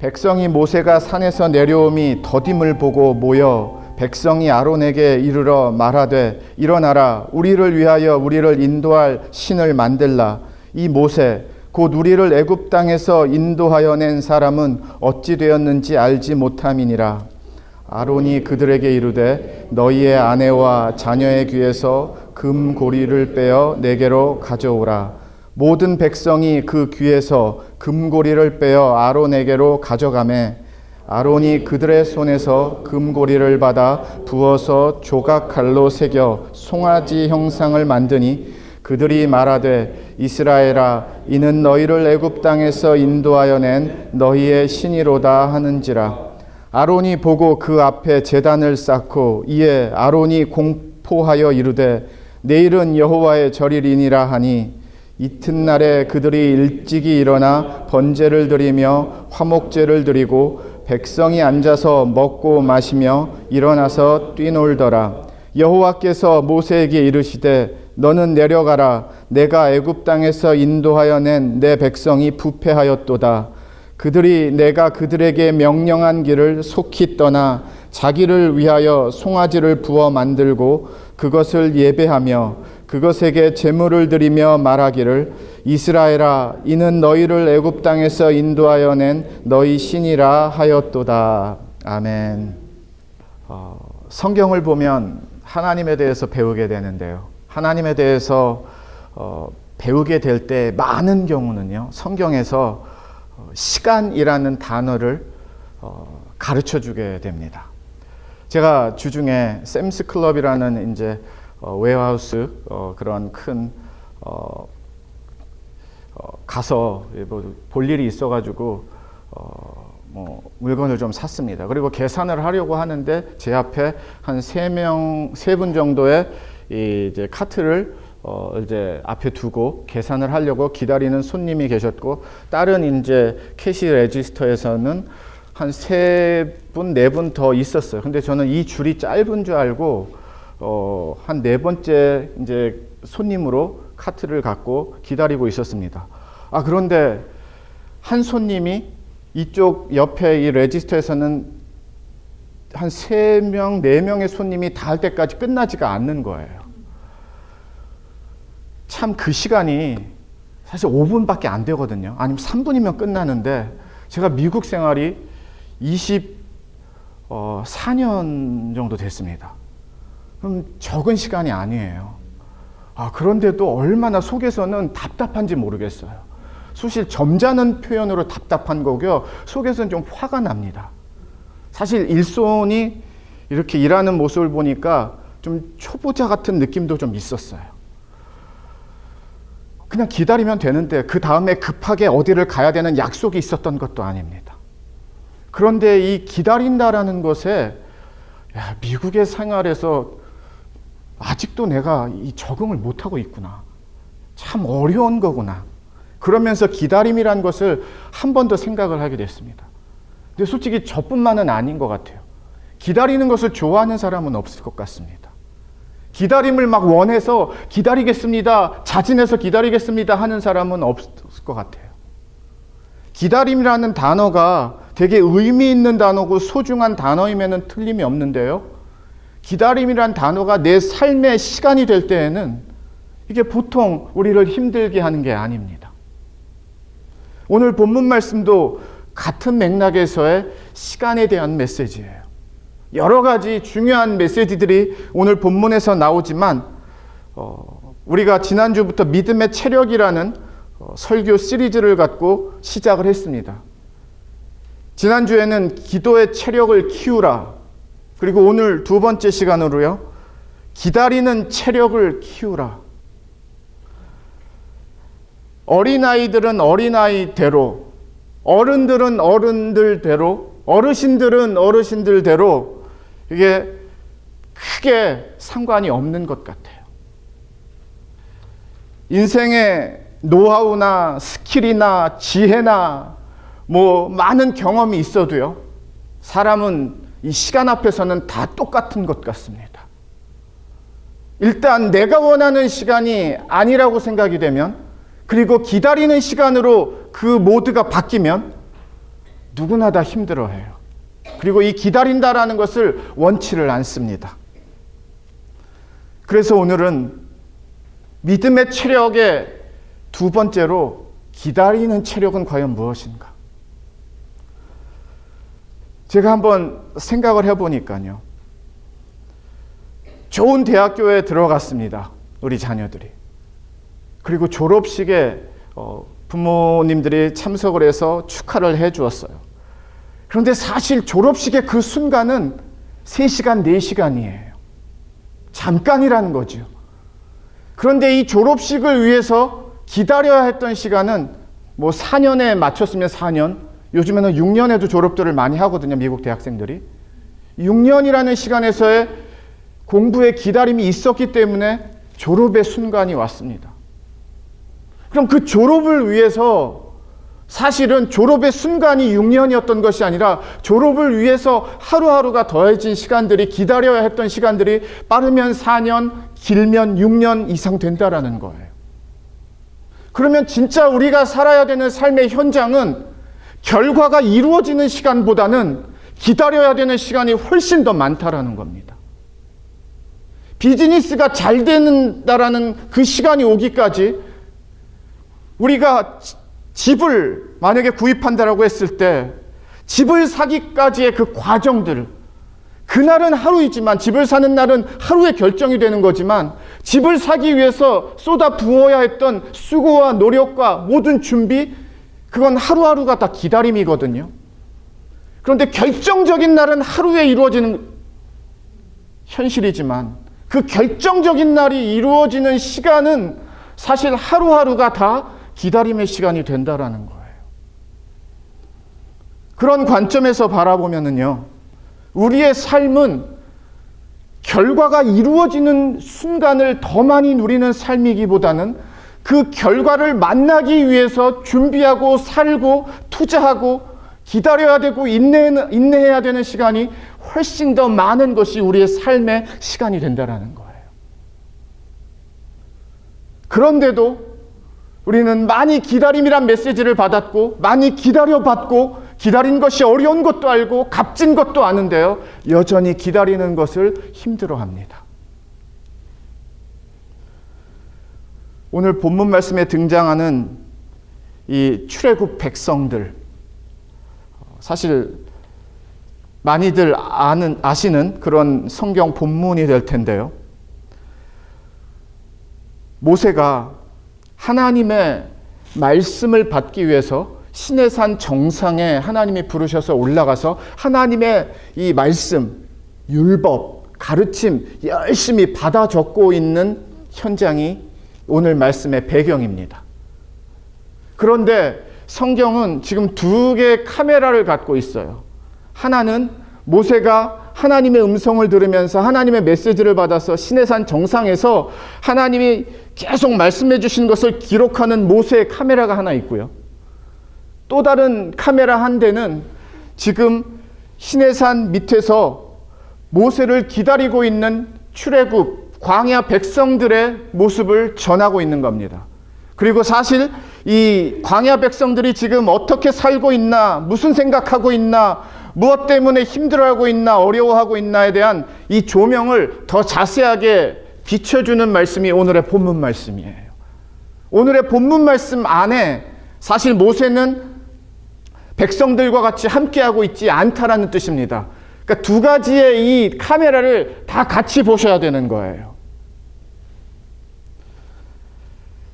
백성이 모세가 산에서 내려옴이 더딤을 보고 모여 백성이 아론에게 이르러 말하되 일어나라 우리를 위하여 우리를 인도할 신을 만들라. 이 모세 곧 우리를 애굽 땅에서 인도하여 낸 사람은 어찌 되었는지 알지 못함이니라. 아론이 그들에게 이르되 너희의 아내와 자녀의 귀에서 금고리를 빼어 내게로 가져오라. 모든 백성이 그 귀에서 금고리를 빼어 아론에게로 가져가매 아론이 그들의 손에서 금고리를 받아 부어서 조각칼로 새겨 송아지 형상을 만드니 그들이 말하되 이스라엘아 이는 너희를 애굽 땅에서 인도하여 낸 너희의 신이로다 하는지라. 아론이 보고 그 앞에 제단을 쌓고 이에 아론이 공포하여 이르되 내일은 여호와의 절일이니라 하니 이튿날에 그들이 일찍이 일어나 번제를 드리며 화목제를 드리고 백성이 앉아서 먹고 마시며 일어나서 뛰놀더라. 여호와께서 모세에게 이르시되 너는 내려가라. 내가 애굽 땅에서 인도하여 낸 내 백성이 부패하였도다. 그들이 내가 그들에게 명령한 길을 속히 떠나 자기를 위하여 송아지를 부어 만들고 그것을 예배하며 그것에게 제물을 드리며 말하기를 이스라엘아 이는 너희를 애굽 땅에서 인도하여 낸 너희 신이라 하였도다. 아멘. 성경을 보면 하나님에 대해서 배우게 되는데요. 하나님에 대해서 배우게 될 때 많은 경우는요. 성경에서 시간이라는 단어를 가르쳐 주게 됩니다. 제가 주중에 샘스 클럽이라는 이제 웨어하우스 그런 큰 가서 볼 일이 있어가지고 물건을 좀 샀습니다. 그리고 계산을 하려고 하는데 제 앞에 한 세 분 정도의 이제 카트를 이제 앞에 두고 계산을 하려고 기다리는 손님이 계셨고 다른 이제 캐시 레지스터에서는 한 3분, 4분 더 있었어요. 근데 저는 이 줄이 짧은 줄 알고 한 4번째 이제 손님으로 카트를 갖고 기다리고 있었습니다. 그런데 한 손님이 이쪽 옆에 이 레지스터에서는 한 3명, 4명의 손님이 다 할 때까지 끝나지가 않는 거예요. 참 그 시간이 사실 5분밖에 안 되거든요. 아니면 3분이면 끝나는데 제가 미국 생활이 24년 정도 됐습니다. 그럼 적은 시간이 아니에요. 그런데도 얼마나 속에서는 답답한지 모르겠어요. 사실 점잖은 표현으로 답답한 거고요. 속에서는 좀 화가 납니다. 사실 일손이 이렇게 일하는 모습을 보니까 좀 초보자 같은 느낌도 좀 있었어요. 그냥 기다리면 되는데 그 다음에 급하게 어디를 가야 되는 약속이 있었던 것도 아닙니다. 그런데 이 기다린다라는 것에 미국의 생활에서 아직도 내가 이 적응을 못하고 있구나. 참 어려운 거구나. 그러면서 기다림이라는 것을 한 번 더 생각을 하게 됐습니다. 근데 솔직히 저뿐만은 아닌 것 같아요. 기다리는 것을 좋아하는 사람은 없을 것 같습니다. 기다림을 막 원해서 기다리겠습니다, 자진해서 기다리겠습니다 하는 사람은 없을 것 같아요. 기다림이라는 단어가 되게 의미 있는 단어고 소중한 단어임에는 틀림이 없는데요. 기다림이란 단어가 내 삶의 시간이 될 때에는 이게 보통 우리를 힘들게 하는 게 아닙니다. 오늘 본문 말씀도 같은 맥락에서의 시간에 대한 메시지예요. 여러 가지 중요한 메시지들이 오늘 본문에서 나오지만 우리가 지난주부터 믿음의 체력이라는 설교 시리즈를 갖고 시작을 했습니다. 지난주에는 기도의 체력을 키우라, 그리고 오늘 두 번째 시간으로요, 기다리는 체력을 키우라. 어린아이들은 어린아이대로, 어른들은 어른들대로, 어르신들은 어르신들대로 이게 크게 상관이 없는 것 같아요. 인생의 노하우나 스킬이나 지혜나 많은 경험이 있어도요, 사람은 이 시간 앞에서는 다 똑같은 것 같습니다. 일단 내가 원하는 시간이 아니라고 생각이 되면, 그리고 기다리는 시간으로 그 모드가 바뀌면 누구나 다 힘들어해요. 그리고 이 기다린다라는 것을 원치를 않습니다. 그래서 오늘은 믿음의 체력의 두 번째로 기다리는 체력은 과연 무엇인가? 제가 한번 생각을 해보니까요. 좋은 대학교에 들어갔습니다. 우리 자녀들이. 그리고 졸업식에 부모님들이 참석을 해서 축하를 해 주었어요. 그런데 사실 졸업식의 그 순간은 3시간, 4시간이에요. 잠깐이라는 거죠. 그런데 이 졸업식을 위해서 기다려야 했던 시간은 뭐 4년에 맞췄으면 4년, 요즘에는 6년에도 졸업들을 많이 하거든요. 미국 대학생들이. 6년이라는 시간에서의 공부의 기다림이 있었기 때문에 졸업의 순간이 왔습니다. 그럼 그 졸업을 위해서 사실은 졸업의 순간이 6년이었던 것이 아니라 졸업을 위해서 하루하루가 더해진 시간들이, 기다려야 했던 시간들이 빠르면 4년, 길면 6년 이상 된다라는 거예요. 그러면 진짜 우리가 살아야 되는 삶의 현장은 결과가 이루어지는 시간보다는 기다려야 되는 시간이 훨씬 더 많다라는 겁니다. 비즈니스가 잘 된다라는 그 시간이 오기까지 우리가 집을 만약에 구입한다라고 했을 때 집을 사기까지의 그 과정들, 그날은 하루이지만, 집을 사는 날은 하루에 결정이 되는 거지만 집을 사기 위해서 쏟아 부어야 했던 수고와 노력과 모든 준비, 그건 하루하루가 다 기다림이거든요. 그런데 결정적인 날은 하루에 이루어지는 현실이지만 그 결정적인 날이 이루어지는 시간은 사실 하루하루가 다 기다림의 시간이 된다라는 거예요. 그런 관점에서 바라보면은요, 우리의 삶은 결과가 이루어지는 순간을 더 많이 누리는 삶이기보다는 그 결과를 만나기 위해서 준비하고 살고 투자하고 기다려야 되고 인내해야 되는 시간이 훨씬 더 많은 것이 우리의 삶의 시간이 된다라는 거예요. 그런데도 우리는 많이 기다림이란 메시지를 받았고, 많이 기다려봤고, 기다린 것이 어려운 것도 알고 값진 것도 아는데요, 여전히 기다리는 것을 힘들어합니다. 오늘 본문 말씀에 등장하는 이 출애굽 백성들, 사실 많이들 아시는 그런 성경 본문이 될 텐데요. 모세가 하나님의 말씀을 받기 위해서 시내산 정상에 하나님이 부르셔서 올라가서 하나님의 이 말씀, 율법, 가르침 열심히 받아 적고 있는 현장이 오늘 말씀의 배경입니다. 그런데 성경은 지금 2개의 카메라를 갖고 있어요. 하나는 모세가 하나님의 음성을 들으면서 하나님의 메시지를 받아서 시내산 정상에서 하나님이 계속 말씀해 주신 것을 기록하는 모세의 카메라가 하나 있고요. 또 다른 카메라 한 대는 지금 시내산 밑에서 모세를 기다리고 있는 출애굽 광야 백성들의 모습을 전하고 있는 겁니다. 그리고 사실 이 광야 백성들이 지금 어떻게 살고 있나, 무슨 생각하고 있나, 무엇 때문에 힘들어하고 있나, 어려워하고 있나에 대한 이 조명을 더 자세하게 비춰주는 말씀이 오늘의 본문 말씀이에요. 오늘의 본문 말씀 안에 사실 모세는 백성들과 같이 함께하고 있지 않다라는 뜻입니다. 그러니까 2가지의 이 카메라를 다 같이 보셔야 되는 거예요.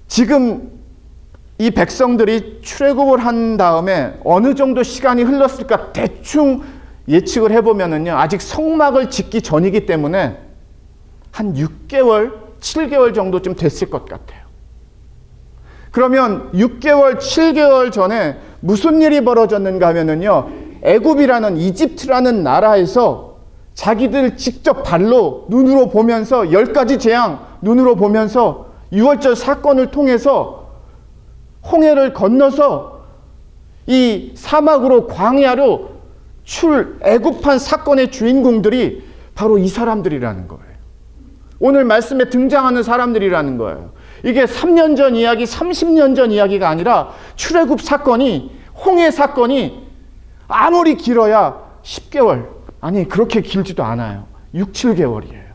지금 이 백성들이 출애굽을 한 다음에 어느 정도 시간이 흘렀을까 대충 예측을 해보면은요, 아직 성막을 짓기 전이기 때문에 한 6개월, 7개월 정도쯤 됐을 것 같아요. 그러면 6개월, 7개월 전에 무슨 일이 벌어졌는가 하면은요, 애굽이라는, 이집트라는 나라에서 자기들 직접 발로 눈으로 보면서 10가지 재앙 눈으로 보면서 6월절 사건을 통해서 홍해를 건너서 이 사막으로, 광야로 애굽한 사건의 주인공들이 바로 이 사람들이라는 거예요. 오늘 말씀에 등장하는 사람들이라는 거예요. 이게 3년 전 이야기, 30년 전 이야기가 아니라 출애굽 사건이, 홍해 사건이 아무리 길어야 10개월. 아니, 그렇게 길지도 않아요. 6, 7개월이에요.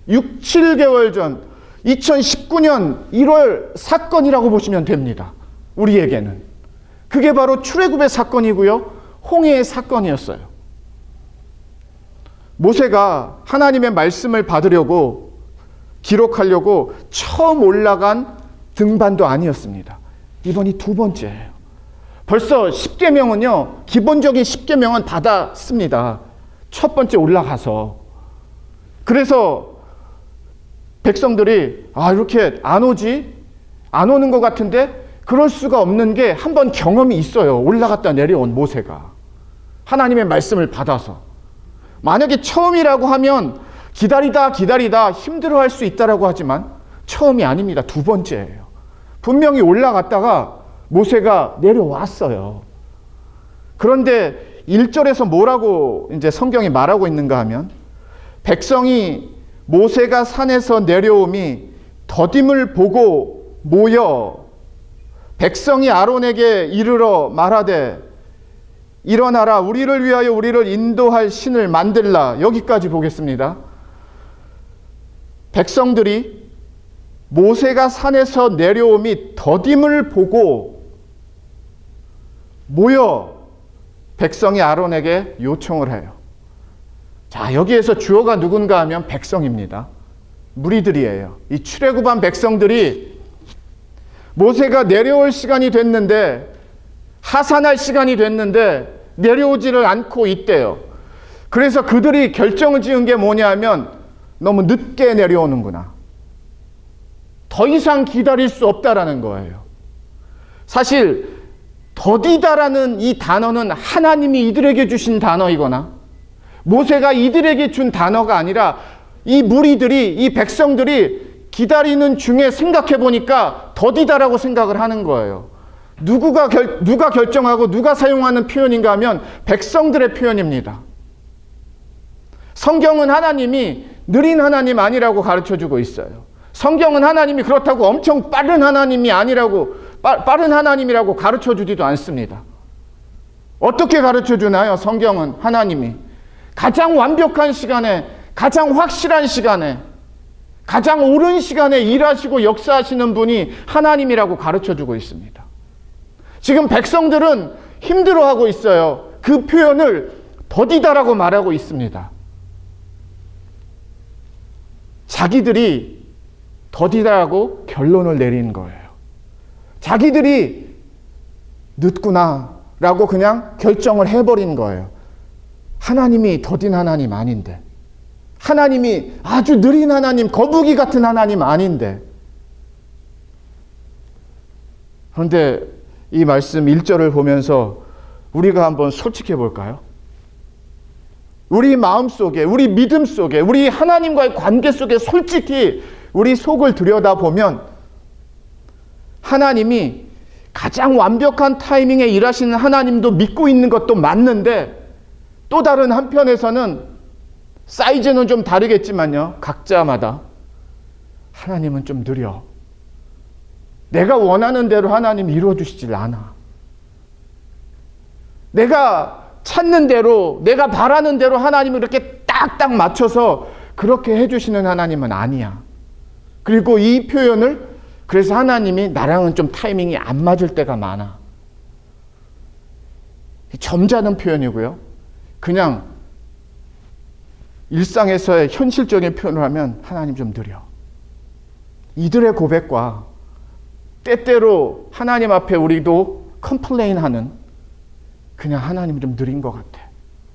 6, 7개월 전 2019년 1월 사건이라고 보시면 됩니다. 우리에게는. 그게 바로 출애굽의 사건이고요. 홍해의 사건이었어요. 모세가 하나님의 말씀을 받으려고 기록하려고 처음 올라간 등반도 아니었습니다. 이번이 두 번째예요. 벌써 10계명은요. 기본적인 10계명은 받았습니다. 첫 번째 올라가서. 그래서 백성들이 이렇게 안 오지? 안 오는 것 같은데 그럴 수가 없는 게 한 번 경험이 있어요. 올라갔다 내려온 모세가. 하나님의 말씀을 받아서. 만약에 처음이라고 하면 기다리다 힘들어할 수 있다라고 하지만 처음이 아닙니다. 두 번째예요. 분명히 올라갔다가 모세가 내려왔어요. 그런데 1절에서 뭐라고 이제 성경이 말하고 있는가 하면 백성이 모세가 산에서 내려옴이 더딤을 보고 모여 백성이 아론에게 이르러 말하되 일어나라 우리를 위하여 우리를 인도할 신을 만들라. 여기까지 보겠습니다. 백성들이 모세가 산에서 내려옴이 더딤을 보고 모여 백성이 아론에게 요청을 해요. 자, 여기에서 주어가 누군가 하면 백성입니다. 무리들이에요. 이 출애굽한 백성들이 모세가 내려올 시간이 됐는데 하산할 시간이 됐는데 내려오지를 않고 있대요. 그래서 그들이 결정을 지은 게 뭐냐 하면 너무 늦게 내려오는구나. 더 이상 기다릴 수 없다라는 거예요. 사실 더디다라는 이 단어는 하나님이 이들에게 주신 단어이거나 모세가 이들에게 준 단어가 아니라 이 무리들이 이 백성들이 기다리는 중에 생각해 보니까 더디다라고 생각을 하는 거예요. 누가 결정하고 누가 사용하는 표현인가 하면 백성들의 표현입니다. 성경은 하나님이 느린 하나님 아니라고 가르쳐주고 있어요. 성경은 하나님이 그렇다고 엄청 빠른 하나님이 아니라고 빠른 하나님이라고 가르쳐주지도 않습니다. 어떻게 가르쳐주나요? 성경은 하나님이 가장 완벽한 시간에 가장 확실한 시간에 가장 옳은 시간에 일하시고 역사하시는 분이 하나님이라고 가르쳐주고 있습니다. 지금 백성들은 힘들어하고 있어요. 그 표현을 더디다라고 말하고 있습니다. 자기들이 더디다라고 결론을 내린 거예요. 자기들이 늦구나라고 그냥 결정을 해버린 거예요. 하나님이 더딘 하나님 아닌데, 하나님이 아주 느린 하나님, 거북이 같은 하나님 아닌데. 그런데 이 말씀 1절을 보면서 우리가 한번 솔직해 볼까요? 우리 마음 속에, 우리 믿음 속에, 우리 하나님과의 관계 속에 솔직히 우리 속을 들여다보면 하나님이 가장 완벽한 타이밍에 일하시는 하나님도 믿고 있는 것도 맞는데 또 다른 한편에서는 사이즈는 좀 다르겠지만요. 각자마다 하나님은 좀 느려. 내가 원하는 대로 하나님 이루어주시질 않아. 내가 찾는 대로, 내가 바라는 대로 하나님을 이렇게 딱딱 맞춰서 그렇게 해주시는 하나님은 아니야. 그리고 이 표현을 그래서 하나님이 나랑은 좀 타이밍이 안 맞을 때가 많아. 점잖은 표현이고요. 그냥 일상에서의 현실적인 표현을 하면 하나님 좀 느려. 이들의 고백과 때때로 하나님 앞에 우리도 컴플레인하는 그냥 하나님 좀 느린 것 같아.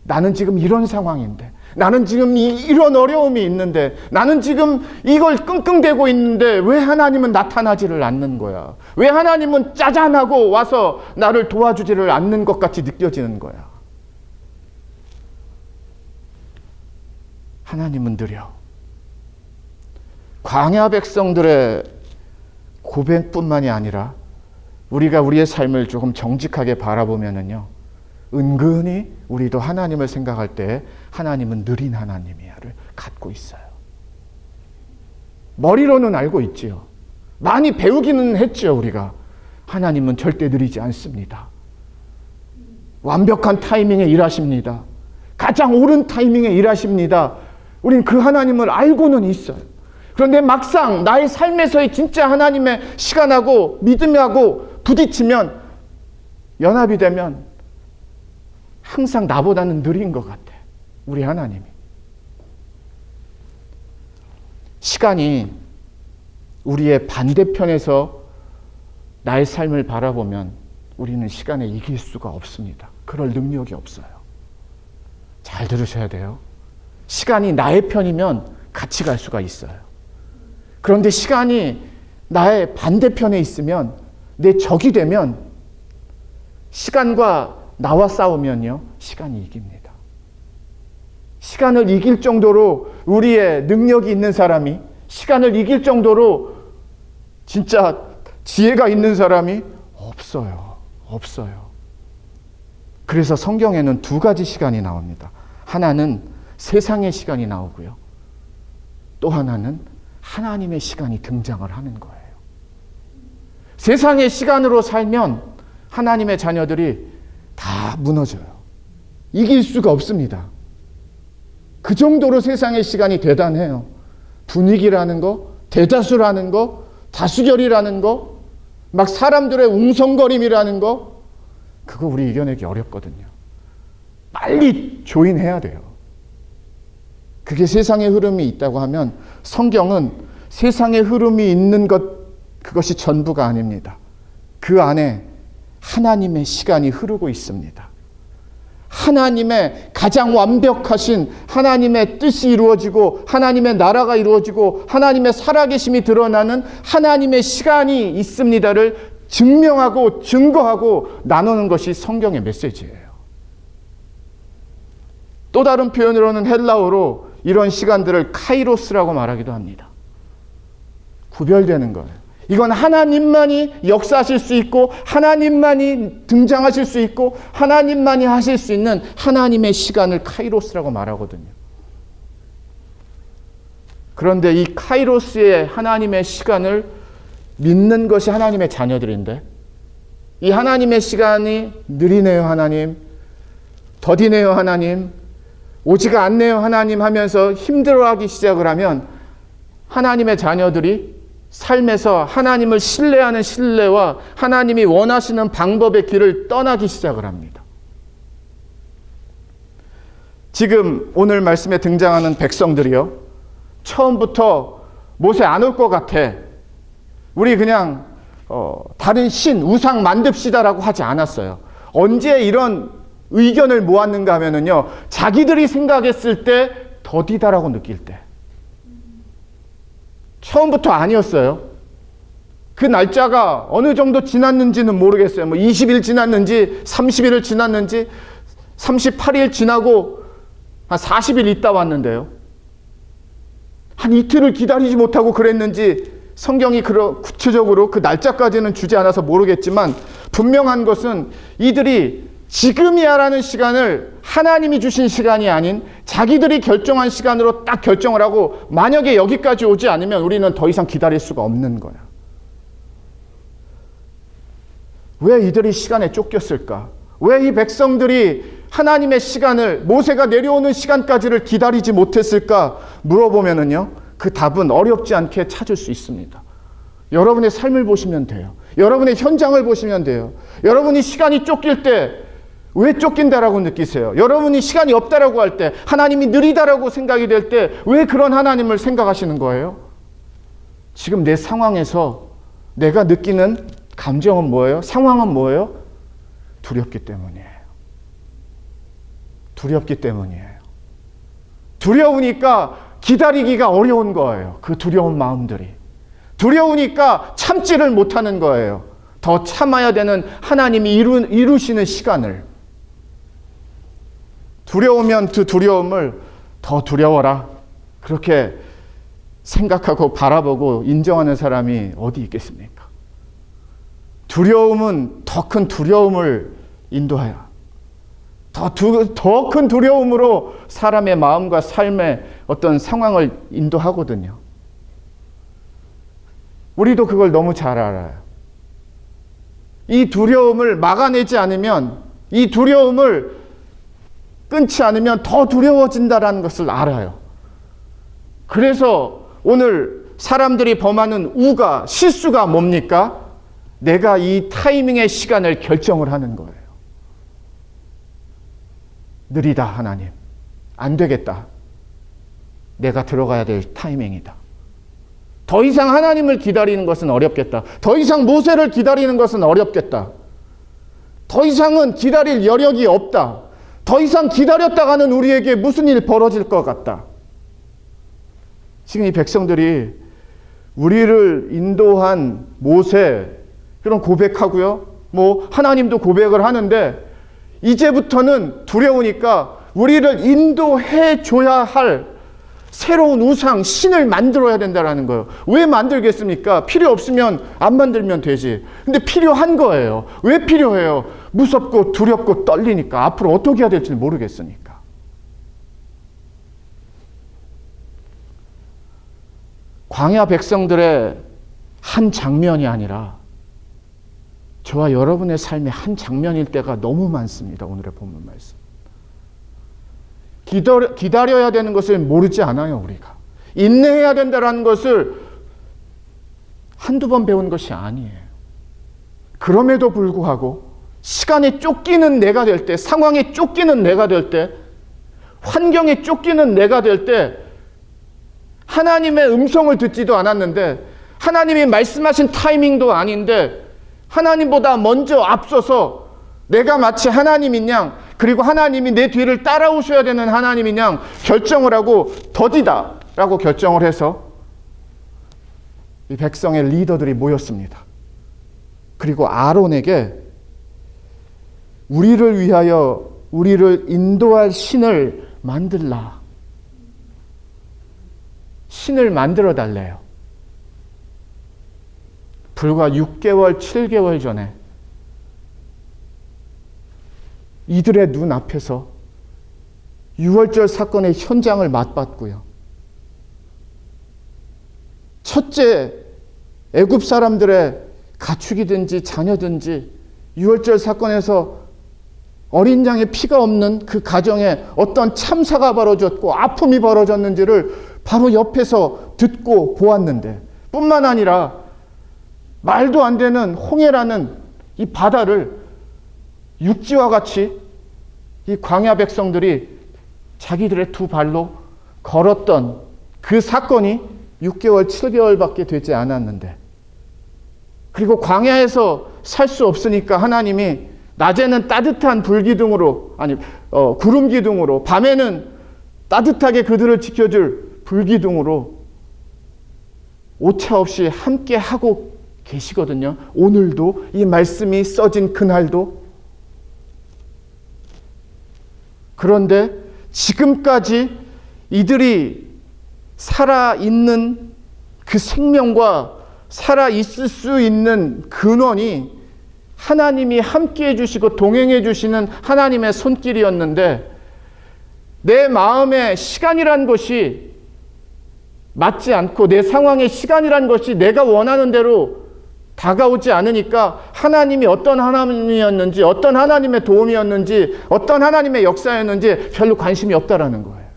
나는 지금 이런 상황인데, 나는 지금 이런 어려움이 있는데, 나는 지금 이걸 끙끙대고 있는데 왜 하나님은 나타나지를 않는 거야? 왜 하나님은 짜잔하고 와서 나를 도와주지를 않는 것 같이 느껴지는 거야? 하나님은 느려. 광야 백성들의 고백뿐만이 아니라 우리가 우리의 삶을 조금 정직하게 바라보면은요, 은근히 우리도 하나님을 생각할 때 하나님은 느린 하나님이야를 갖고 있어요. 머리로는 알고 있지요. 많이 배우기는 했죠, 우리가. 하나님은 절대 느리지 않습니다. 완벽한 타이밍에 일하십니다. 가장 옳은 타이밍에 일하십니다. 우린 그 하나님을 알고는 있어요. 그런데 막상 나의 삶에서의 진짜 하나님의 시간하고 믿음하고 부딪히면, 연합이 되면 항상 나보다는 느린 것 같아, 우리 하나님이. 시간이 우리의 반대편에서 나의 삶을 바라보면 우리는 시간에 이길 수가 없습니다. 그럴 능력이 없어요. 잘 들으셔야 돼요. 시간이 나의 편이면 같이 갈 수가 있어요. 그런데 시간이 나의 반대편에 있으면, 내 적이 되면, 시간과 나와 싸우면요, 시간이 이깁니다. 시간을 이길 정도로 우리의 능력이 있는 사람이, 시간을 이길 정도로 진짜 지혜가 있는 사람이 없어요. 없어요. 그래서 성경에는 두 가지 시간이 나옵니다. 하나는 세상의 시간이 나오고요, 또 하나는 하나님의 시간이 등장을 하는 거예요. 세상의 시간으로 살면 하나님의 자녀들이 다 무너져요. 이길 수가 없습니다. 그 정도로 세상의 시간이 대단해요. 분위기라는 거, 대다수라는 거, 다수결이라는 거, 막 사람들의 웅성거림이라는 거, 그거 우리 이겨내기 어렵거든요. 빨리 조인해야 돼요. 그게 세상의 흐름이 있다고 하면, 성경은 세상의 흐름이 있는 것, 그것이 전부가 아닙니다. 그 안에 하나님의 시간이 흐르고 있습니다. 하나님의 가장 완벽하신 하나님의 뜻이 이루어지고, 하나님의 나라가 이루어지고, 하나님의 살아계심이 드러나는 하나님의 시간이 있습니다를 증명하고 증거하고 나누는 것이 성경의 메시지예요. 또 다른 표현으로는 헬라어로 이런 시간들을 카이로스라고 말하기도 합니다. 구별되는 거예요. 이건 하나님만이 역사하실 수 있고, 하나님만이 등장하실 수 있고, 하나님만이 하실 수 있는 하나님의 시간을 카이로스라고 말하거든요. 그런데 이 카이로스의 하나님의 시간을 믿는 것이 하나님의 자녀들인데, 이 하나님의 시간이 느리네요 하나님, 더디네요 하나님, 오지가 않네요 하나님 하면서 힘들어하기 시작을 하면, 하나님의 자녀들이 삶에서 하나님을 신뢰하는 신뢰와 하나님이 원하시는 방법의 길을 떠나기 시작을 합니다. 지금 오늘 말씀에 등장하는 백성들이요, 처음부터 모세 안 올 것 같아, 우리 그냥 다른 신, 우상 만듭시다라고 하지 않았어요. 언제 이런 의견을 모았는가 하면은요, 자기들이 생각했을 때 더디다라고 느낄 때. 처음부터 아니었어요. 그 날짜가 어느 정도 지났는지는 모르겠어요. 뭐 20일 지났는지 30일을 지났는지 38일 지나고 한 40일 있다 왔는데요, 한 이틀을 기다리지 못하고 그랬는지 성경이 구체적으로 그 날짜까지는 주지 않아서 모르겠지만, 분명한 것은 이들이 지금이야라는 시간을 하나님이 주신 시간이 아닌 자기들이 결정한 시간으로 딱 결정을 하고, 만약에 여기까지 오지 않으면 우리는 더 이상 기다릴 수가 없는 거야. 왜 이들이 시간에 쫓겼을까? 왜 이 백성들이 하나님의 시간을, 모세가 내려오는 시간까지를 기다리지 못했을까 물어보면은요, 그 답은 어렵지 않게 찾을 수 있습니다. 여러분의 삶을 보시면 돼요. 여러분의 현장을 보시면 돼요. 여러분이 시간이 쫓길 때 왜 쫓긴다라고 느끼세요? 여러분이 시간이 없다라고 할 때, 하나님이 느리다라고 생각이 될 때 왜 그런 하나님을 생각하시는 거예요? 지금 내 상황에서 내가 느끼는 감정은 뭐예요? 상황은 뭐예요? 두렵기 때문이에요. 두렵기 때문이에요. 두려우니까 기다리기가 어려운 거예요. 그 두려운 마음들이. 두려우니까 참지를 못하는 거예요. 더 참아야 되는 하나님이 이루시는 시간을. 두려우면 그 두려움을 더 두려워라, 그렇게 생각하고 바라보고 인정하는 사람이 어디 있겠습니까? 두려움은 더 큰 두려움을 인도해야, 더 큰 두려움으로 사람의 마음과 삶의 어떤 상황을 인도하거든요. 우리도 그걸 너무 잘 알아요. 이 두려움을 막아내지 않으면 이 두려움을 끊지 않으면 더 두려워진다라는 것을 알아요. 그래서 오늘 사람들이 범하는 우가, 실수가 뭡니까? 내가 이 타이밍의 시간을 결정을 하는 거예요. 느리다, 하나님. 안 되겠다. 내가 들어가야 될 타이밍이다. 더 이상 하나님을 기다리는 것은 어렵겠다. 더 이상 모세를 기다리는 것은 어렵겠다. 더 이상은 기다릴 여력이 없다. 더 이상 기다렸다가는 우리에게 무슨 일 벌어질 것 같다. 지금 이 백성들이 우리를 인도한 모세, 그런 고백하고요. 하나님도 고백을 하는데 이제부터는 두려우니까 우리를 인도해 줘야 할 새로운 우상, 신을 만들어야 된다는 거예요. 왜 만들겠습니까? 필요 없으면 안 만들면 되지. 근데 필요한 거예요. 왜 필요해요? 무섭고 두렵고 떨리니까. 앞으로 어떻게 해야 될지 모르겠으니까. 광야 백성들의 한 장면이 아니라 저와 여러분의 삶의 한 장면일 때가 너무 많습니다. 오늘의 본문 말씀. 기다려야 되는 것을 모르지 않아요, 우리가. 인내해야 된다는 것을 한두 번 배운 것이 아니에요. 그럼에도 불구하고 시간에 쫓기는 내가 될 때, 상황에 쫓기는 내가 될 때, 환경에 쫓기는 내가 될 때 하나님의 음성을 듣지도 않았는데 하나님이 말씀하신 타이밍도 아닌데 하나님보다 먼저 앞서서 내가 마치 하나님인 양, 그리고 하나님이 내 뒤를 따라오셔야 되는 하나님인 양 결정을 하고 더디다 라고 결정을 해서 이 백성의 리더들이 모였습니다. 그리고 아론에게 우리를 위하여 우리를 인도할 신을 만들라. 신을 만들어 달래요. 불과 6개월, 7개월 전에 이들의 눈앞에서 유월절 사건의 현장을 맛봤고요. 첫째, 애굽 사람들의 가축이든지 자녀든지 유월절 사건에서 어린 양의 피가 없는 그 가정에 어떤 참사가 벌어졌고 아픔이 벌어졌는지를 바로 옆에서 듣고 보았는데, 뿐만 아니라 말도 안 되는 홍해라는 이 바다를 육지와 같이 이 광야 백성들이 자기들의 두 발로 걸었던 그 사건이 6개월, 7개월밖에 되지 않았는데, 그리고 광야에서 살 수 없으니까 하나님이 낮에는 따뜻한 불기둥으로, 구름 기둥으로, 밤에는 따뜻하게 그들을 지켜줄 불기둥으로 오차 없이 함께 하고 계시거든요. 오늘도 이 말씀이 써진 그날도. 그런데 지금까지 이들이 살아있는 그 생명과 살아있을 수 있는 근원이 하나님이 함께해 주시고 동행해 주시는 하나님의 손길이었는데, 내 마음의 시간이란 것이 맞지 않고 내 상황의 시간이란 것이 내가 원하는 대로 다가오지 않으니까 하나님이 어떤 하나님이었는지, 어떤 하나님의 도움이었는지, 어떤 하나님의 역사였는지 별로 관심이 없다라는 거예요.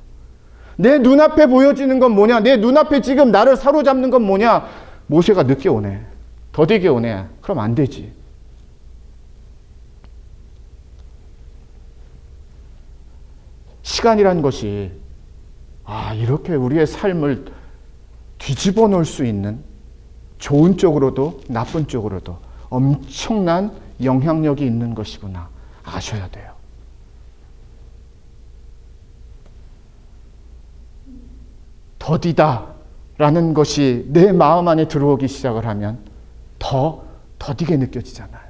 내 눈앞에 보여지는 건 뭐냐? 내 눈앞에 지금 나를 사로잡는 건 뭐냐? 모세가 늦게 오네. 더디게 오네. 그럼 안 되지. 시간이란 것이 이렇게 우리의 삶을 뒤집어 놓을 수 있는, 좋은 쪽으로도 나쁜 쪽으로도 엄청난 영향력이 있는 것이구나 아셔야 돼요. 더디다 라는 것이 내 마음 안에 들어오기 시작을 하면 더 더디게 느껴지잖아요.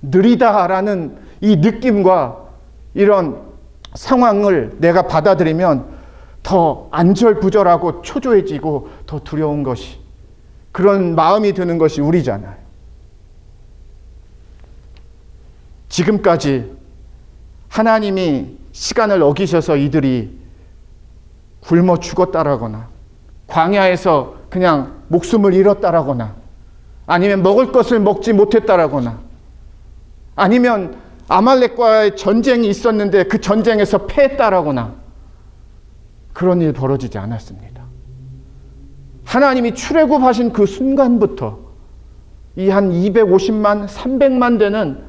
느리다 라는 이 느낌과 이런 상황을 내가 받아들이면 더 안절부절하고 초조해지고 더 두려운 것이, 그런 마음이 드는 것이 우리잖아요. 지금까지 하나님이 시간을 어기셔서 이들이 굶어 죽었다라거나 광야에서 그냥 목숨을 잃었다라거나 아니면 먹을 것을 먹지 못했다라거나 아니면 아말렉과의 전쟁이 있었는데 그 전쟁에서 패했다라거나 그런 일 벌어지지 않았습니다. 하나님이 출애굽하신 그 순간부터 이 한 250만, 300만 되는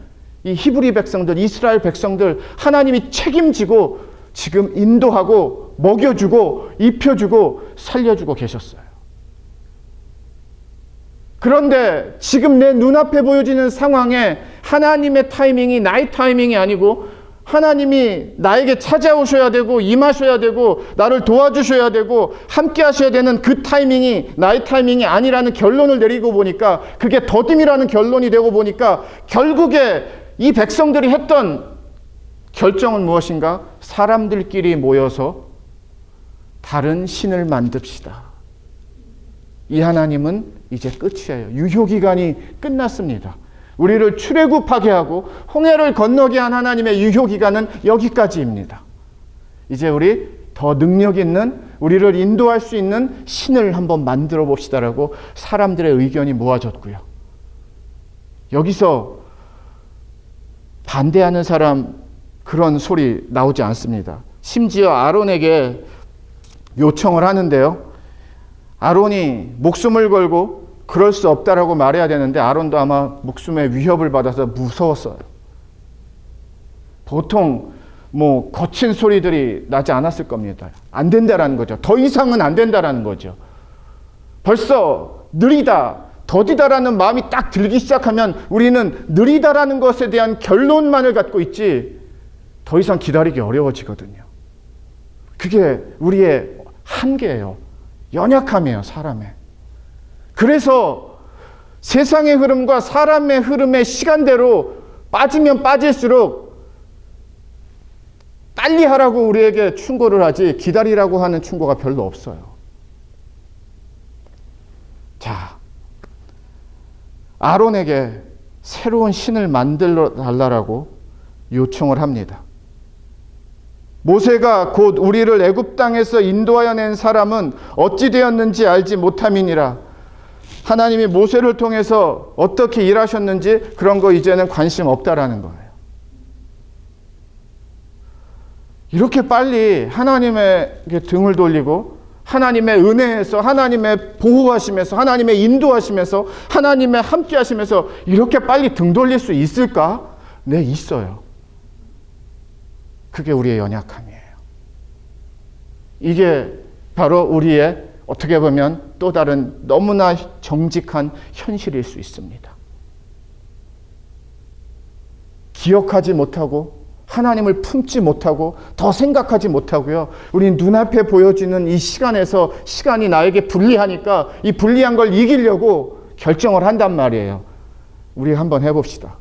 이 히브리 백성들, 이스라엘 백성들 하나님이 책임지고 지금 인도하고 먹여주고 입혀주고 살려주고 계셨어요. 그런데 지금 내 눈앞에 보여지는 상황에 하나님의 타이밍이 나의 타이밍이 아니고 하나님이 나에게 찾아오셔야 되고 임하셔야 되고 나를 도와주셔야 되고 함께 하셔야 되는 그 타이밍이 나의 타이밍이 아니라는 결론을 내리고 보니까 그게 더딤이라는 결론이 되고 보니까 결국에 이 백성들이 했던 결정은 무엇인가? 사람들끼리 모여서 다른 신을 만듭시다. 이 하나님은 이제 끝이에요. 유효기간이 끝났습니다. 우리를 출애굽하게 하고 홍해를 건너게 한 하나님의 유효기간은 여기까지입니다. 이제 우리 더 능력 있는 우리를 인도할 수 있는 신을 한번 만들어 봅시다라고 사람들의 의견이 모아졌고요. 여기서 반대하는 사람 그런 소리 나오지 않습니다. 심지어 아론에게 요청을 하는데요. 아론이 목숨을 걸고 그럴 수 없다라고 말해야 되는데 아론도 아마 목숨의 위협을 받아서 무서웠어요. 보통 뭐 거친 소리들이 나지 않았을 겁니다. 안 된다라는 거죠. 더 이상은 안 된다라는 거죠. 벌써 느리다, 더디다라는 마음이 딱 들기 시작하면 우리는 느리다라는 것에 대한 결론만을 갖고 있지 더 이상 기다리기 어려워지거든요. 그게 우리의 한계예요. 연약함이에요, 사람의. 그래서 세상의 흐름과 사람의 흐름의 시간대로 빠지면 빠질수록 빨리 하라고 우리에게 충고를 하지 기다리라고 하는 충고가 별로 없어요. 자, 아론에게 새로운 신을 만들어 달라고 요청을 합니다. 모세가 곧 우리를 애굽 땅에서 인도하여 낸 사람은 어찌 되었는지 알지 못함이니라. 하나님이 모세를 통해서 어떻게 일하셨는지 그런 거 이제는 관심 없다라는 거예요. 이렇게 빨리 하나님에게 등을 돌리고 하나님의 은혜에서 하나님의 보호하심에서 하나님의 인도하심에서 하나님의 함께 하시면서 이렇게 빨리 등 돌릴 수 있을까? 네, 있어요. 그게 우리의 연약함이에요. 이게 바로 우리의 어떻게 보면 또 다른 너무나 정직한 현실일 수 있습니다. 기억하지 못하고 하나님을 품지 못하고 더 생각하지 못하고요. 우리 눈앞에 보여지는 이 시간에서 시간이 나에게 불리하니까 이 불리한 걸 이기려고 결정을 한단 말이에요. 우리 한번 해봅시다.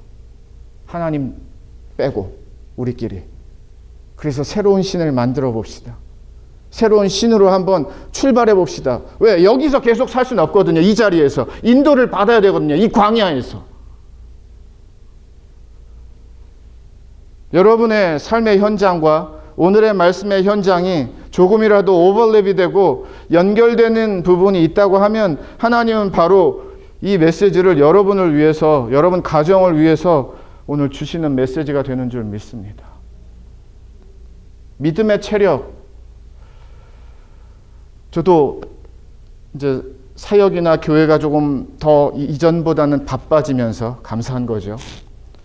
하나님 빼고 우리끼리. 그래서 새로운 신을 만들어 봅시다. 새로운 신으로 한번 출발해 봅시다. 왜? 여기서 계속 살 수는 없거든요. 이 자리에서. 인도를 받아야 되거든요. 이 광야에서. 여러분의 삶의 현장과 오늘의 말씀의 현장이 조금이라도 오버랩이 되고 연결되는 부분이 있다고 하면 하나님은 바로 이 메시지를 여러분을 위해서, 여러분 가정을 위해서 오늘 주시는 메시지가 되는 줄 믿습니다. 믿음의 체력. 저도 이제 사역이나 교회가 조금 더 이전보다는 바빠지면서 감사한 거죠.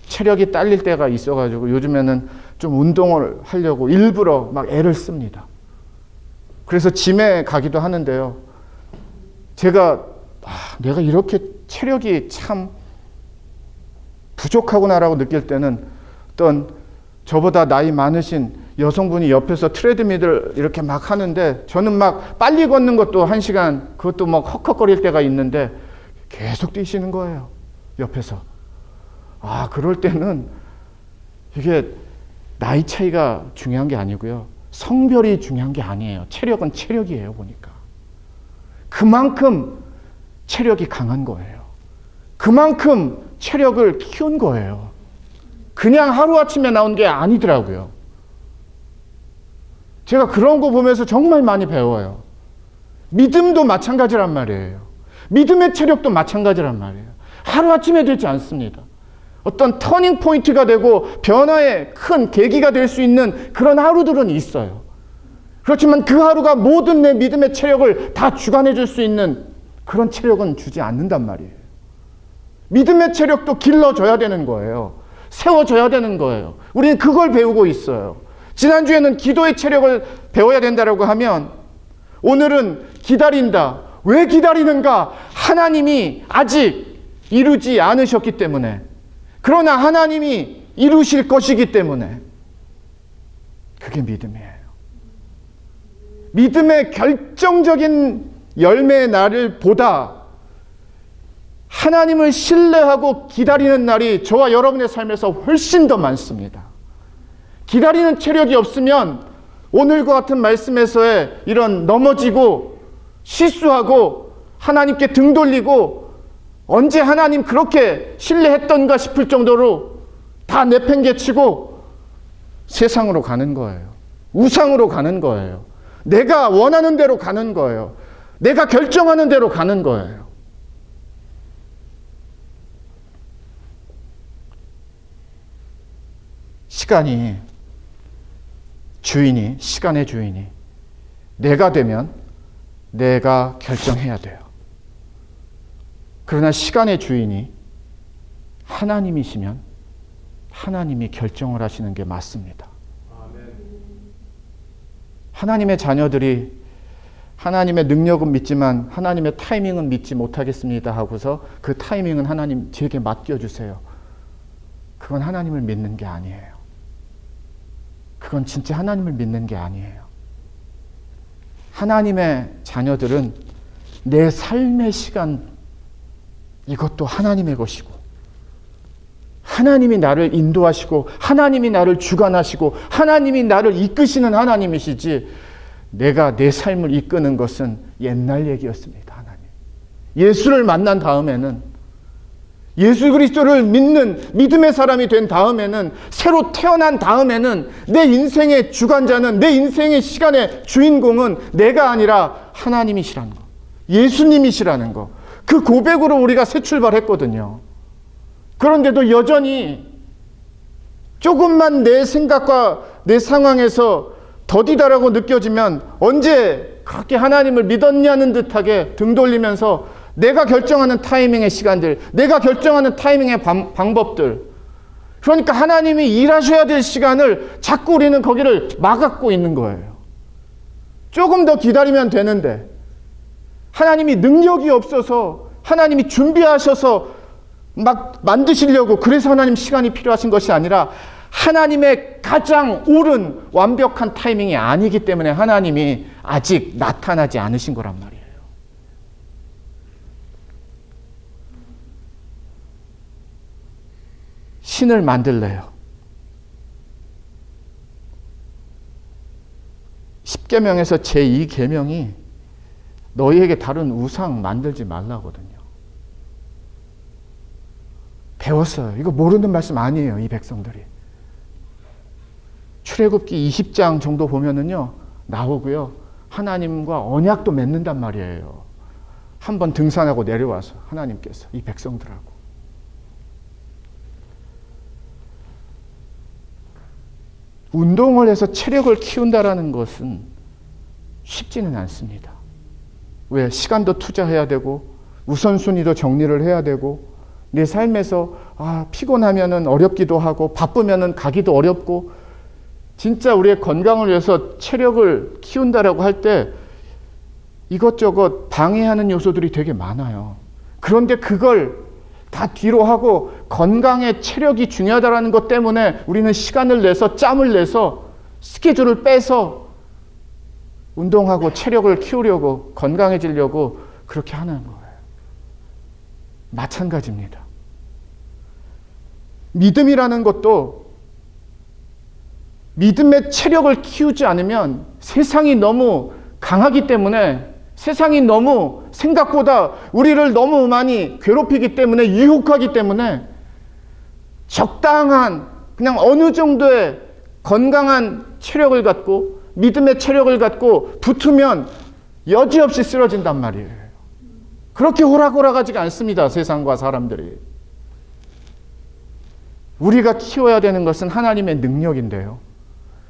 체력이 딸릴 때가 있어가지고 요즘에는 좀 운동을 하려고 일부러 막 애를 씁니다. 그래서 짐에 가기도 하는데요. 제가 내가 이렇게 체력이 참 부족하구나라고 느낄 때는 어떤 저보다 나이 많으신 여성분이 옆에서 트레드밀을 이렇게 막 하는데 저는 막 빨리 걷는 것도 1시간 그것도 막 헉헉거릴 때가 있는데 계속 뛰시는 거예요. 옆에서. 그럴 때는 이게 나이 차이가 중요한 게 아니고요. 성별이 중요한 게 아니에요. 체력은 체력이에요, 보니까. 그만큼 체력이 강한 거예요. 그만큼 체력을 키운 거예요. 그냥 하루아침에 나온 게 아니더라고요. 제가 그런 거 보면서 정말 많이 배워요. 믿음도 마찬가지란 말이에요. 믿음의 체력도 마찬가지란 말이에요. 하루아침에 되지 않습니다. 어떤 터닝 포인트가 되고 변화의 큰 계기가 될 수 있는 그런 하루들은 있어요. 그렇지만 그 하루가 모든 내 믿음의 체력을 다 주관해 줄 수 있는 그런 체력은 주지 않는단 말이에요. 믿음의 체력도 길러줘야 되는 거예요. 세워줘야 되는 거예요. 우리는 그걸 배우고 있어요. 지난주에는 기도의 체력을 배워야 된다고 하면 오늘은 기다린다. 왜 기다리는가? 하나님이 아직 이루지 않으셨기 때문에, 그러나 하나님이 이루실 것이기 때문에, 그게 믿음이에요. 믿음의 결정적인 열매의 날을 보다 하나님을 신뢰하고 기다리는 날이 저와 여러분의 삶에서 훨씬 더 많습니다. 기다리는 체력이 없으면 오늘과 같은 말씀에서의 이런 넘어지고 실수하고 하나님께 등 돌리고 언제 하나님 그렇게 신뢰했던가 싶을 정도로 다 내팽개치고 세상으로 가는 거예요. 우상으로 가는 거예요. 내가 원하는 대로 가는 거예요. 내가 결정하는 대로 가는 거예요. 시간의 주인이 내가 되면 내가 결정해야 돼요. 그러나 시간의 주인이 하나님이시면 하나님이 결정을 하시는 게 맞습니다. 하나님의 자녀들이 하나님의 능력은 믿지만 하나님의 타이밍은 믿지 못하겠습니다 하고서 그 타이밍은 하나님 제게 맡겨주세요. 그건 하나님을 믿는 게 아니에요. 그건 진짜 하나님을 믿는 게 아니에요. 하나님의 자녀들은 내 삶의 시간, 이것도 하나님의 것이고, 하나님이 나를 인도하시고, 하나님이 나를 주관하시고, 하나님이 나를 이끄시는 하나님이시지, 내가 내 삶을 이끄는 것은 옛날 얘기였습니다. 하나님. 예수를 만난 다음에는, 예수 그리스도를 믿는 믿음의 사람이 된 다음에는, 새로 태어난 다음에는 내 인생의 주관자는, 내 인생의 시간의 주인공은 내가 아니라 하나님이시라는 거, 예수님이시라는 거, 그 고백으로 우리가 새 출발했거든요. 그런데도 여전히 조금만 내 생각과 내 상황에서 더디다라고 느껴지면 언제 그렇게 하나님을 믿었냐는 듯하게 등 돌리면서 내가 결정하는 타이밍의 시간들, 내가 결정하는 타이밍의 방법들, 그러니까 하나님이 일하셔야 될 시간을 자꾸 우리는 거기를 막았고 있는 거예요. 조금 더 기다리면 되는데, 하나님이 능력이 없어서, 하나님이 준비하셔서 막 만드시려고 그래서 하나님 시간이 필요하신 것이 아니라 하나님의 가장 옳은 완벽한 타이밍이 아니기 때문에 하나님이 아직 나타나지 않으신 거란 말이에요. 신을 만들래요. 십계명에서 제2계명이 너희에게 다른 우상 만들지 말라거든요. 배웠어요. 이거 모르는 말씀 아니에요, 이 백성들이. 출애굽기 20장 정도 보면은요, 나오고요, 하나님과 언약도 맺는단 말이에요. 한번 등산하고 내려와서 하나님께서 이 백성들하고. 운동을 해서 체력을 키운다라는 것은 쉽지는 않습니다. 왜? 시간도 투자해야 되고 우선순위도 정리를 해야 되고 내 삶에서 피곤하면은 어렵기도 하고 바쁘면은 가기도 어렵고, 진짜 우리의 건강을 위해서 체력을 키운다라고 할 때 이것저것 방해하는 요소들이 되게 많아요. 그런데 그걸 다 뒤로 하고 건강에 체력이 중요하다는 것 때문에 우리는 시간을 내서 짬을 내서 스케줄을 빼서 운동하고 체력을 키우려고, 건강해지려고 그렇게 하는 거예요. 마찬가지입니다. 믿음이라는 것도 믿음의 체력을 키우지 않으면 세상이 너무 강하기 때문에, 세상이 너무 생각보다 우리를 너무 많이 괴롭히기 때문에, 유혹하기 때문에 적당한 그냥 어느 정도의 건강한 체력을 갖고 믿음의 체력을 갖고 붙으면 여지없이 쓰러진단 말이에요. 그렇게 호락호락하지가 않습니다, 세상과 사람들이. 우리가 키워야 되는 것은 하나님의 능력인데요.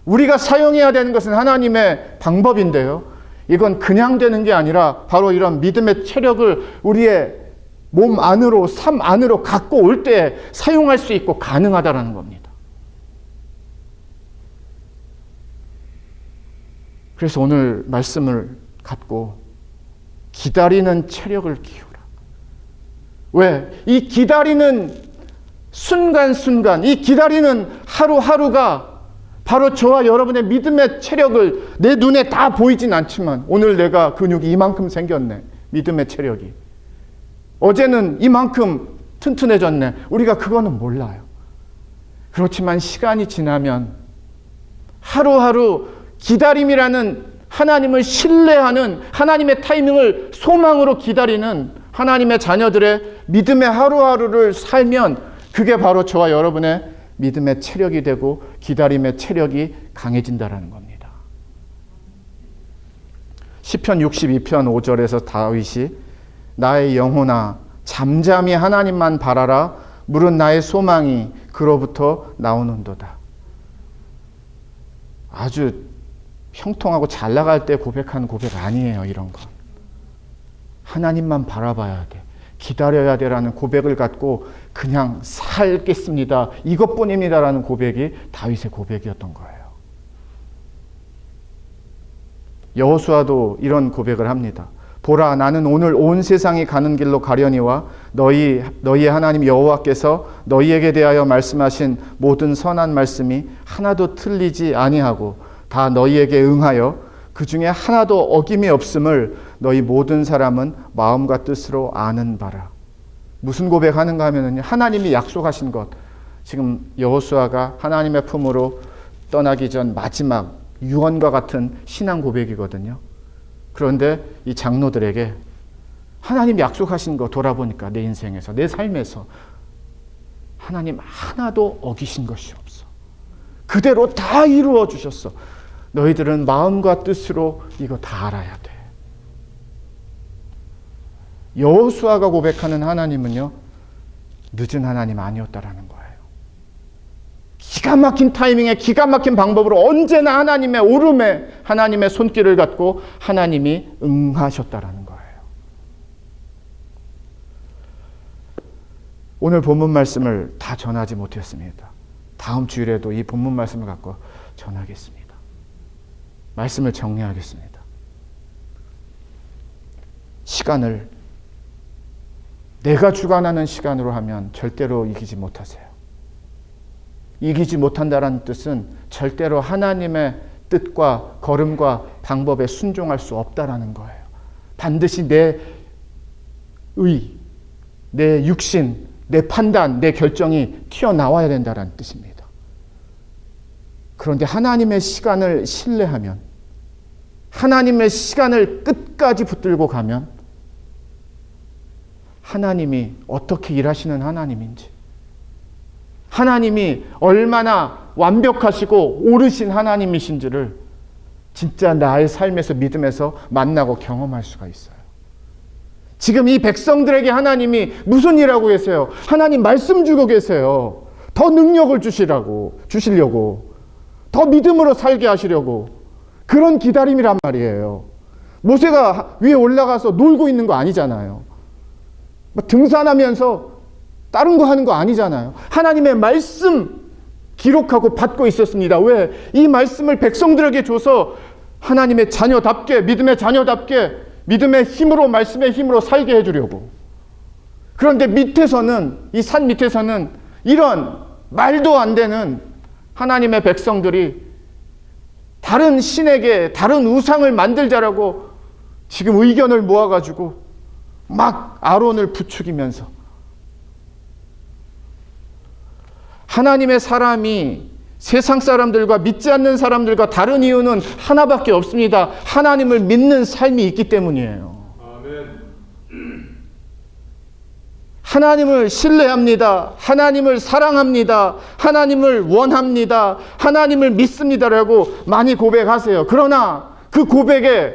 우리가 사용해야 되는 것은 하나님의 방법인데요. 이건 그냥 되는 게 아니라 바로 이런 믿음의 체력을 우리의 몸 안으로, 삶 안으로 갖고 올 때 사용할 수 있고 가능하다라는 겁니다. 그래서 오늘 말씀을 갖고 기다리는 체력을 키우라. 왜? 이 기다리는 순간순간, 이 기다리는 하루하루가 바로 저와 여러분의 믿음의 체력을, 내 눈에 다 보이진 않지만 오늘 내가 근육이 이만큼 생겼네. 믿음의 체력이. 어제는 이만큼 튼튼해졌네. 우리가 그거는 몰라요. 그렇지만 시간이 지나면 하루하루 기다림이라는 하나님을 신뢰하는 하나님의 타이밍을 소망으로 기다리는 하나님의 자녀들의 믿음의 하루하루를 살면 그게 바로 저와 여러분의 믿음의 체력이 되고 기다림의 체력이 강해진다라는 겁니다. 시편 62편 5절에서 다윗이 나의 영혼아 잠잠히 하나님만 바라라 물은 나의 소망이 그로부터 나오는도다. 아주 형통하고 잘 나갈 때 고백하는 고백 아니에요. 이런 건 하나님만 바라봐야 돼, 기다려야 돼라는 고백을 갖고 그냥 살겠습니다, 이것뿐입니다라는 고백이 다윗의 고백이었던 거예요. 여호수아도 이런 고백을 합니다. 보라, 나는 오늘 온 세상이 가는 길로 가려니와 너희의 하나님 여호와께서 너희에게 대하여 말씀하신 모든 선한 말씀이 하나도 틀리지 아니하고 다 너희에게 응하여 그 중에 하나도 어김이 없음을 너희 모든 사람은 마음과 뜻으로 아는 바라. 무슨 고백하는가 하면은 하나님이 약속하신 것, 지금 여호수아가 하나님의 품으로 떠나기 전 마지막 유언과 같은 신앙 고백이거든요. 그런데 이 장로들에게 하나님 약속하신 거 돌아보니까 내 인생에서, 내 삶에서 하나님 하나도 어기신 것이 없어. 그대로 다 이루어 주셨어. 너희들은 마음과 뜻으로 이거 다 알아야 돼. 여호수아가 고백하는 하나님은요, 늦은 하나님 아니었다라는 거예요. 기가 막힌 타이밍에 기가 막힌 방법으로 언제나 하나님의 오름에 하나님의 손길을 갖고 하나님이 응하셨다라는 거예요. 오늘 본문 말씀을 다 전하지 못했습니다. 다음 주일에도 이 본문 말씀을 갖고 전하겠습니다. 말씀을 정리하겠습니다. 시간을 내가 주관하는 시간으로 하면 절대로 이기지 못하세요. 이기지 못한다는 뜻은 절대로 하나님의 뜻과 걸음과 방법에 순종할 수 없다라는 거예요. 반드시 내 의, 내 육신, 내 판단, 내 결정이 튀어나와야 된다는 뜻입니다. 그런데 하나님의 시간을 신뢰하면, 하나님의 시간을 끝까지 붙들고 가면 하나님이 어떻게 일하시는 하나님인지, 하나님이 얼마나 완벽하시고 오르신 하나님이신지를 진짜 나의 삶에서, 믿음에서 만나고 경험할 수가 있어요. 지금 이 백성들에게 하나님이 무슨 일하고 계세요? 하나님 말씀 주고 계세요. 더 능력을 주시려고, 더 믿음으로 살게 하시려고. 그런 기다림이란 말이에요. 모세가 위에 올라가서 놀고 있는 거 아니잖아요. 등산하면서 다른 거 하는 거 아니잖아요. 하나님의 말씀 기록하고 받고 있었습니다. 왜? 이 말씀을 백성들에게 줘서 하나님의 자녀답게, 믿음의 자녀답게, 믿음의 힘으로, 말씀의 힘으로 살게 해주려고. 그런데 밑에서는, 이 산 밑에서는 이런 말도 안 되는 하나님의 백성들이 다른 신에게 다른 우상을 만들자라고 지금 의견을 모아가지고 막 아론을 부추기면서, 하나님의 사람이 세상 사람들과 믿지 않는 사람들과 다른 이유는 하나밖에 없습니다. 하나님을 믿는 삶이 있기 때문이에요. 아멘. 하나님을 신뢰합니다. 하나님을 사랑합니다. 하나님을 원합니다. 하나님을 믿습니다라고 많이 고백하세요. 그러나 그 고백에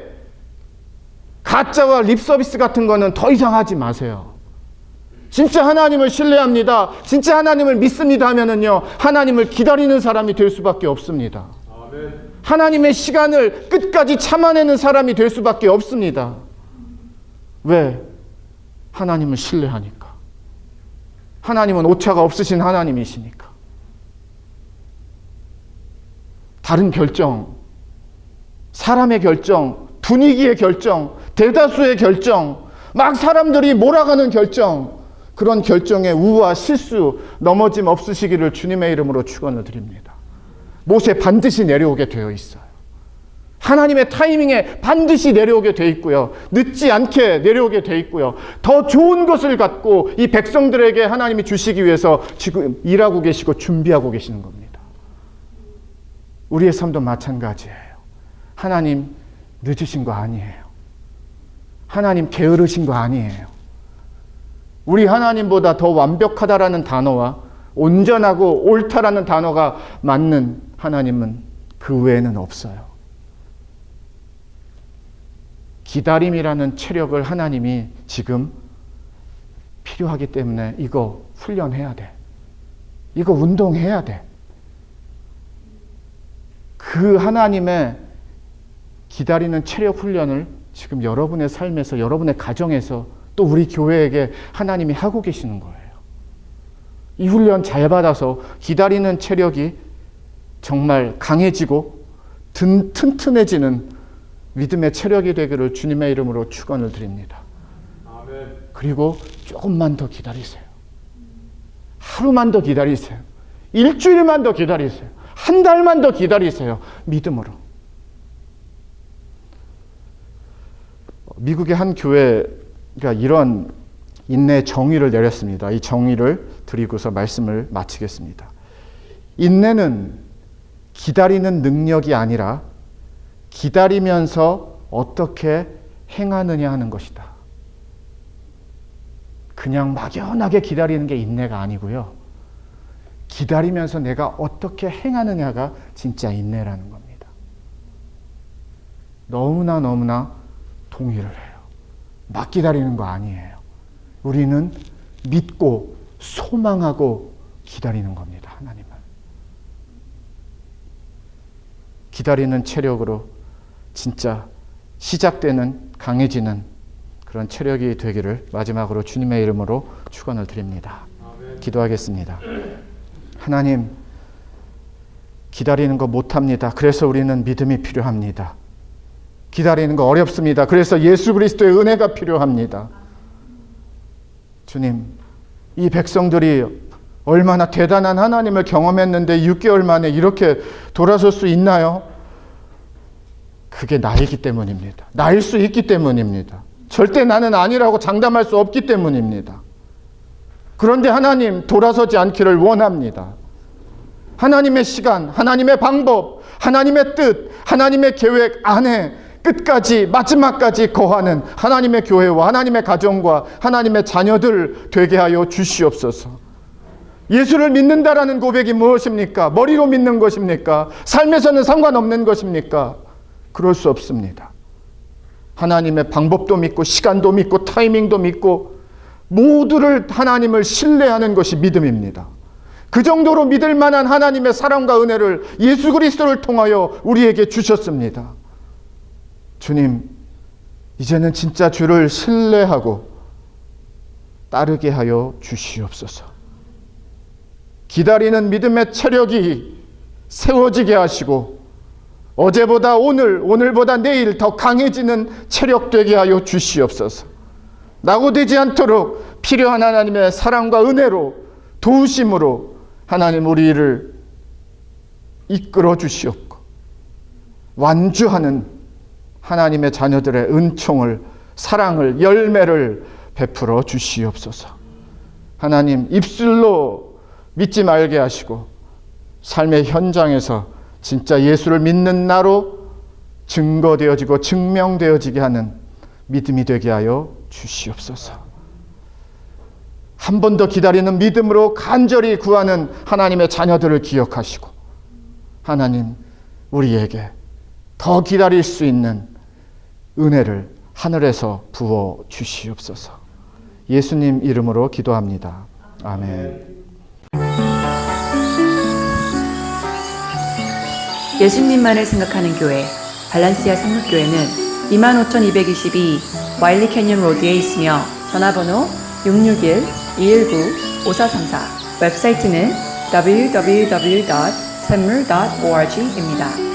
가짜와 립서비스 같은 거는 더 이상 하지 마세요. 진짜 하나님을 신뢰합니다, 진짜 하나님을 믿습니다 하면은요, 하나님을 기다리는 사람이 될 수밖에 없습니다. 하나님의 시간을 끝까지 참아내는 사람이 될 수밖에 없습니다. 왜? 하나님을 신뢰하니까. 하나님은 오차가 없으신 하나님이시니까. 다른 결정, 사람의 결정, 분위기의 결정, 대다수의 결정, 막 사람들이 몰아가는 결정, 그런 결정에 우와 실수, 넘어짐 없으시기를 주님의 이름으로 축원을 드립니다. 못에 반드시 내려오게 되어 있어요. 하나님의 타이밍에 반드시 내려오게 되어 있고요. 늦지 않게 내려오게 되어 있고요. 더 좋은 것을 갖고 이 백성들에게 하나님이 주시기 위해서 지금 일하고 계시고 준비하고 계시는 겁니다. 우리의 삶도 마찬가지예요. 하나님 늦으신 거 아니에요. 하나님 게으르신 거 아니에요. 우리 하나님보다 더 완벽하다라는 단어와 온전하고 옳다라는 단어가 맞는 하나님은 그 외에는 없어요. 기다림이라는 체력을 하나님이 지금 필요하기 때문에 이거 훈련해야 돼. 이거 운동해야 돼. 그 하나님의 기다리는 체력 훈련을 지금 여러분의 삶에서, 여러분의 가정에서, 또 우리 교회에게 하나님이 하고 계시는 거예요. 이 훈련 잘 받아서 기다리는 체력이 정말 강해지고 튼튼해지는 믿음의 체력이 되기를 주님의 이름으로 축원을 드립니다. 아멘. 그리고 조금만 더 기다리세요. 하루만 더 기다리세요. 일주일만 더 기다리세요. 한 달만 더 기다리세요. 믿음으로. 미국의 한 교회가 이런 인내의 정의를 내렸습니다. 이 정의를 드리고서 말씀을 마치겠습니다. 인내는 기다리는 능력이 아니라 기다리면서 어떻게 행하느냐 하는 것이다. 그냥 막연하게 기다리는 게 인내가 아니고요. 기다리면서 내가 어떻게 행하느냐가 진짜 인내라는 겁니다. 너무나 동의를 해요. 막 기다리는 거 아니에요. 우리는 믿고 소망하고 기다리는 겁니다. 하나님을. 기다리는 체력으로 진짜 시작되는 강해지는 그런 체력이 되기를 마지막으로 주님의 이름으로 축원을 드립니다. 아멘. 기도하겠습니다. 하나님, 기다리는 거 못합니다. 그래서 우리는 믿음이 필요합니다. 기다리는 거 어렵습니다. 그래서 예수 그리스도의 은혜가 필요합니다. 주님, 이 백성들이 얼마나 대단한 하나님을 경험했는데 6개월 만에 이렇게 돌아설 수 있나요? 그게 나이기 때문입니다. 나일 수 있기 때문입니다. 절대 나는 아니라고 장담할 수 없기 때문입니다. 그런데 하나님, 돌아서지 않기를 원합니다. 하나님의 시간, 하나님의 방법, 하나님의 뜻, 하나님의 계획 안에 끝까지 마지막까지 거하는 하나님의 교회와 하나님의 가정과 하나님의 자녀들 되게 하여 주시옵소서. 예수를 믿는다라는 고백이 무엇입니까? 머리로 믿는 것입니까? 삶에서는 상관없는 것입니까? 그럴 수 없습니다. 하나님의 방법도 믿고 시간도 믿고 타이밍도 믿고 모두를 하나님을 신뢰하는 것이 믿음입니다. 그 정도로 믿을 만한 하나님의 사랑과 은혜를 예수 그리스도를 통하여 우리에게 주셨습니다. 주님, 이제는 진짜 주를 신뢰하고 따르게 하여 주시옵소서. 기다리는 믿음의 체력이 세워지게 하시고 어제보다 오늘, 오늘보다 내일 더 강해지는 체력 되게 하여 주시옵소서. 낙오되지 않도록 필요한 하나님의 사랑과 은혜로 도우심으로 하나님 우리를 이끌어 주시옵고 완주하는 하나님의 자녀들의 은총을, 사랑을, 열매를 베풀어 주시옵소서. 하나님, 입술로 믿지 말게 하시고 삶의 현장에서 진짜 예수를 믿는 나로 증거되어지고 증명되어지게 하는 믿음이 되게 하여 주시옵소서. 한 번 더 기다리는 믿음으로 간절히 구하는 하나님의 자녀들을 기억하시고 하나님, 우리에게 더 기다릴 수 있는 은혜를 하늘에서 부어 주시옵소서. 예수님 이름으로 기도합니다. 아멘. 예수님만을 생각하는 교회 발란시아 생물교회는 25,222 와일리 캐년 로드에 있으며 전화번호 661-219-5434 웹사이트는 www.샘물.org입니다.